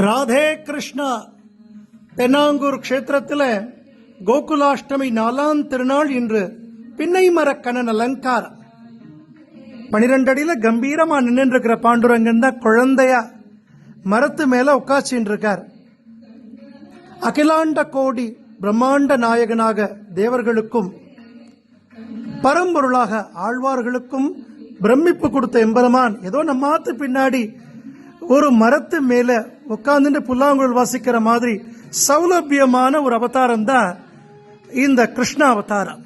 ராதே கிருஷ்ணா. தென்னாங்கூர் க்ஷேத்திரத்தில் கோகுலாஷ்டமி 4ஆம் திருநாள் இன்று. பின்னை மரக்கண்ணன் அலங்காரம். 12 அடியில கம்பீரமா நின்று இருக்கிற பாண்டுரங்கன் தான் குழந்தையா மரத்து மேல உட்காச்சின்னு இருக்கார். அகிலாண்ட கோடி பிரம்மாண்ட நாயகனாக தேவர்களுக்கும் பரம்பொருளாக ஆழ்வார்களுக்கும் பிரமிப்பு கொடுத்த எம்பெருமான் ஏதோ நம்ம ஆத்து பின்னாடி ஒரு மரத்து மேல உட்கார்ந்து புல்லாங்குழல் வாசிக்கிற மாதிரி சௌலபியமான ஒரு அவதாரம் தான் இந்த கிருஷ்ண அவதாரம்.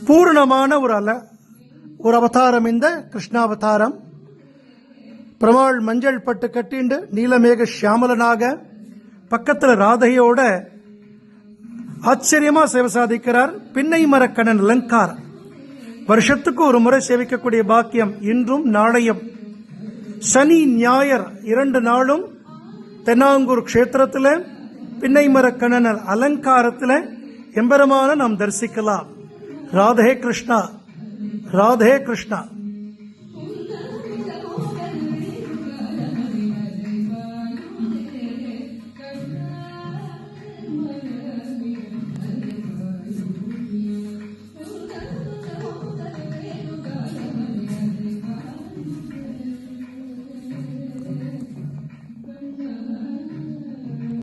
பூர்ணமான ஒரு அவதாரம் இந்த கிருஷ்ணாவதாரம். பெருமாள் மஞ்சள் பட்டு கட்டிண்டு நீலமேக சியாமலனாக பக்கத்தில் ராதையோட ஆச்சரியமா சேவை சாதிக்கிறார். பின்னை மரக்கண்ணன் அலங்காரம். வருஷத்துக்கு ஒரு முறை சேவிக்கக்கூடிய பாக்கியம் இன்றும் நாளையும். சனி ஞாயிறு 2 நாளும் தென்னாங்கூர் க்ஷேத்திரத்தில் பின்னை மரக்கண்ணன் அலங்காரத்தில் எம்பெருமான நாம் தரிசிக்கலாம். ராதே கிருஷ்ணா, ராதே கிருஷ்ணா.